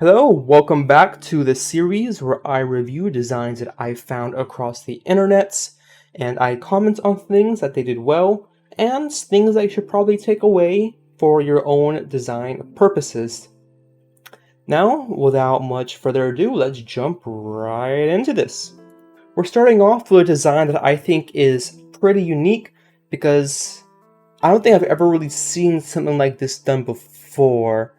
Hello, welcome back to the series where I review designs that I found across the internets, and I comment on things that they did well and things that you should probably take away for your own design purposes. Now, without much further ado, let's jump right into this. We're starting off with a design that I think is pretty unique because I don't think I've ever really seen something like this done before.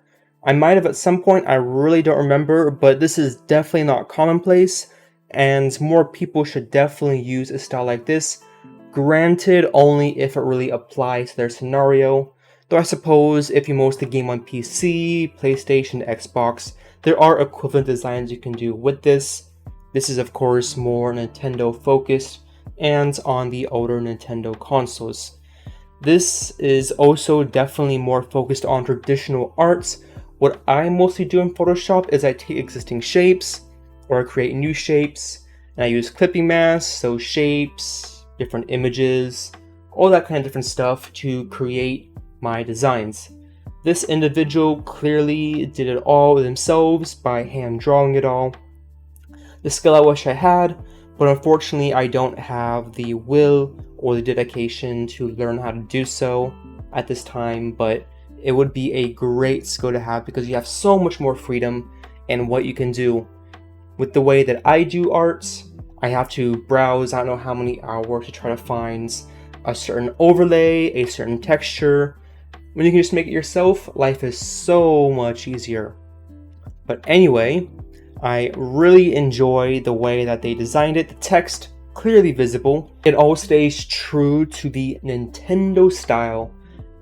I might have at some point, I really don't remember, but this is definitely not commonplace, and more people should definitely use a style like this, granted only if it really applies to their scenario. Though I suppose if you mostly game on PC, PlayStation, Xbox, there are equivalent designs you can do with this. This is of course more Nintendo focused and on the older Nintendo consoles. This is also definitely more focused on traditional arts. What I mostly do in Photoshop is I take existing shapes or I create new shapes and I use clipping masks, so shapes, different images, all that kind of different stuff to create my designs. This individual clearly did it all themselves by hand drawing it all. The skill I wish I had, but unfortunately I don't have the will or the dedication to learn how to do so at this time, but it would be a great skill to have because you have so much more freedom in what you can do. With the way that I do arts, I have to browse I don't know how many hours to try to find a certain overlay, a certain texture. When you can just make it yourself, life is so much easier. But anyway, I really enjoy the way that they designed it. The text, clearly visible. It all stays true to the Nintendo style.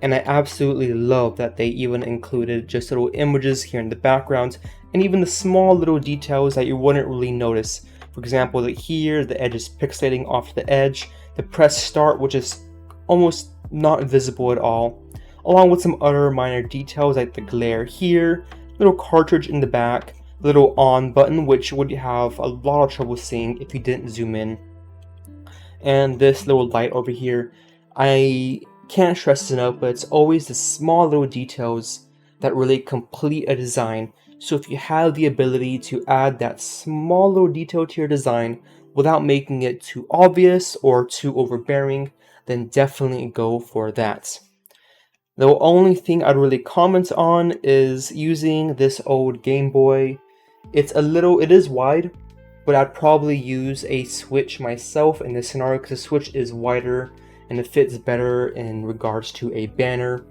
And I absolutely love that they even included just little images here in the background and even the small little details that you wouldn't really notice. For example, that here the edge is pixelating off the edge, the press start which is almost not visible at all, along with some other minor details like the glare here, little cartridge in the back, little on button which would have a lot of trouble seeing if you didn't zoom in. And this little light over here, I can't stress this enough, but it's always the small little details that really complete a design. So if you have the ability to add that small little detail to your design without making it too obvious or too overbearing, then definitely go for that. The only thing I'd really comment on is using this old Game Boy. It is wide, but I'd probably use a Switch myself in this scenario because the Switch is wider and it fits better in regards to a banner.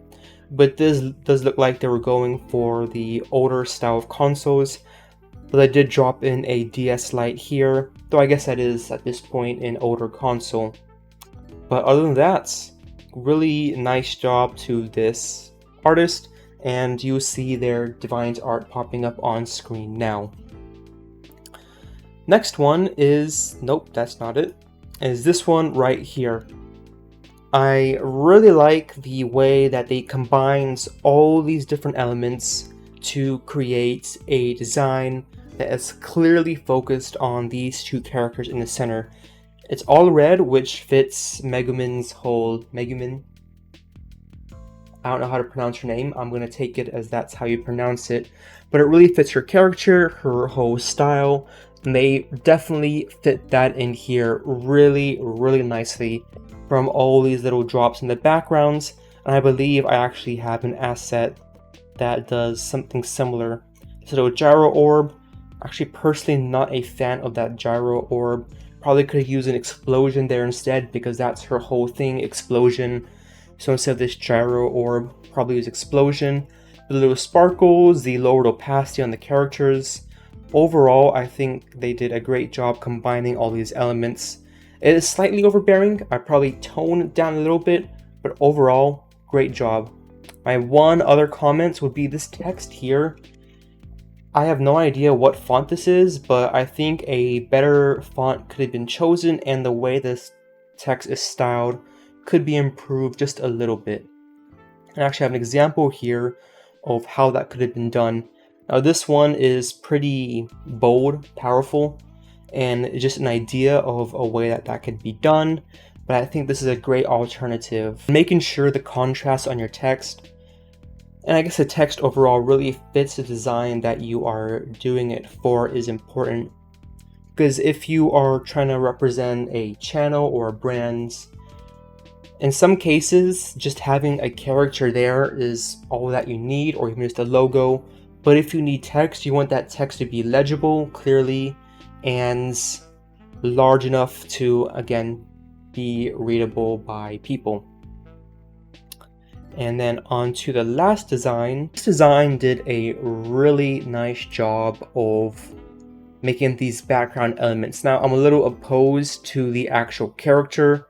But this does look like they were going for the older style of consoles. But I did drop in a DS Lite here, though I guess that is at this point an older console. But other than that, really nice job to this artist, and you see their Divine's art popping up on screen now. Next one is, nope, that's not it, is this one right here. I really like the way that they combines all these different elements to create a design that is clearly focused on these two characters in the center. It's all red, which fits Megumin's whole... Megumin? I don't know how to pronounce her name. I'm going to take it as that's how you pronounce it. But it really fits her character, her whole style. And they definitely fit that in here really, really nicely from all these little drops in the backgrounds. And I believe I actually have an asset that does something similar. This little gyro orb. Actually, personally not a fan of that gyro orb. Probably could have used an explosion there instead because that's her whole thing, explosion. So instead of this gyro orb, probably use explosion. The little sparkles, the lowered opacity on the characters. Overall, I think they did a great job combining all these elements. It is slightly overbearing. I probably toned it down a little bit, but overall, great job. My one other comment would be this text here. I have no idea what font this is, but I think a better font could have been chosen, and the way this text is styled could be improved just a little bit. I actually have an example here of how that could have been done. Now this one is pretty bold, powerful, and just an idea of a way that could be done, but I think this is a great alternative. Making sure the contrast on your text And I guess the text overall really fits the design that you are doing it for is important. Because if you are trying to represent a channel or a brand, in some cases, just having a character there is all that you need, or even just a logo. But if you need text, you want that text to be legible, clearly, and large enough to, again, be readable by people. And then on to the last design. This design did a really nice job of making these background elements. Now, I'm a little opposed to the actual character.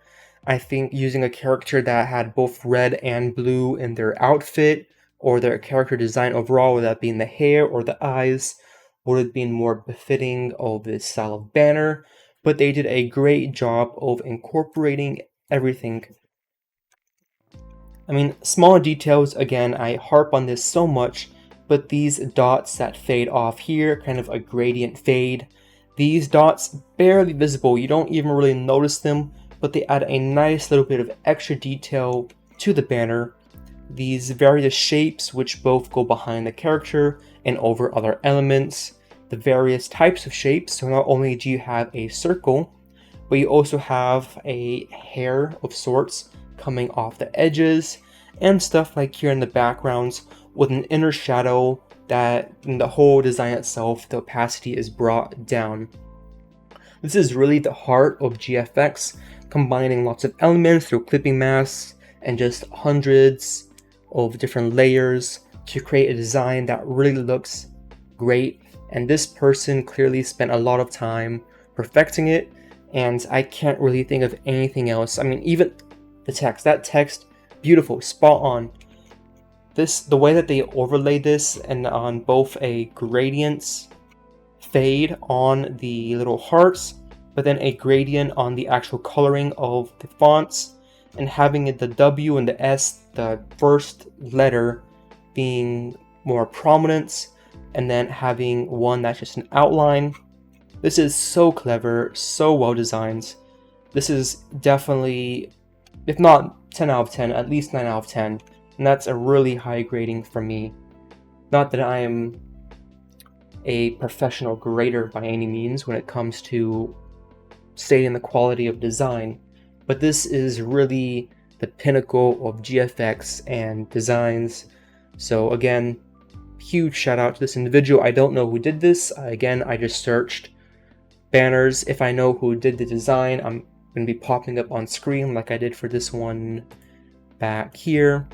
I think using a character that had both red and blue in their outfit, or their character design overall, whether that being the hair or the eyes, would have been more befitting of this style of banner. But they did a great job of incorporating everything. I mean, small details, again, I harp on this so much, but these dots that fade off here, kind of a gradient fade, these dots barely visible, you don't even really notice them, but they add a nice little bit of extra detail to the banner. These various shapes which both go behind the character and over other elements, the various types of shapes, so not only do you have a circle, but you also have a hair of sorts coming off the edges, and stuff like here in the backgrounds with an inner shadow that in the whole design itself, the opacity is brought down. This is really the heart of GFX, combining lots of elements through clipping masks and just hundreds of different layers to create a design that really looks great. And this person clearly spent a lot of time perfecting it, and I can't really think of anything else. I mean, even the text, that text, beautiful, spot on. The way that they overlay this and on both a gradient fade on the little hearts, but then a gradient on the actual coloring of the fonts, and having it the W and the S, the first letter, being more prominent, and then having one that's just an outline. This is so clever, so well designed. This is definitely, if not 10 out of 10, at least 9 out of 10. And that's a really high grading for me. Not that I am a professional grader by any means when it comes to stating the quality of design, but this is really the pinnacle of GFX and designs. So again, huge shout out to this individual. I don't know who did this. Again, I just searched banners. If I know who did the design, I'm going to be popping up on screen like I did for this one back here.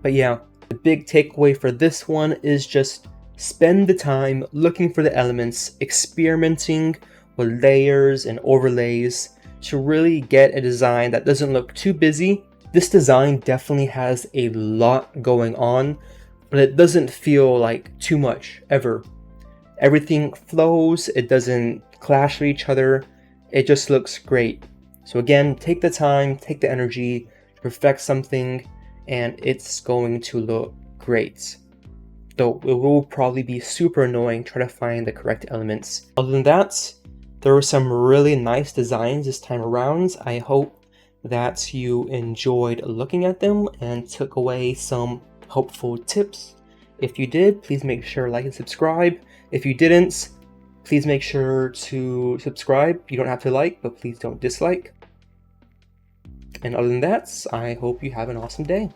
But yeah, the big takeaway for this one is just spend the time looking for the elements, experimenting with layers and overlays to really get a design that doesn't look too busy. This design definitely has a lot going on, but it doesn't feel like too much ever. Everything flows, it doesn't clash with each other, it just looks great. So again, take the time, take the energy to perfect something, and it's going to look great. Though it will probably be super annoying trying to find the correct elements. Other than that, there were some really nice designs this time around. I hope that you enjoyed looking at them and took away some helpful tips. If you did, please make sure to like and subscribe. If you didn't, please make sure to subscribe. You don't have to like, but please don't dislike. And other than that, I hope you have an awesome day.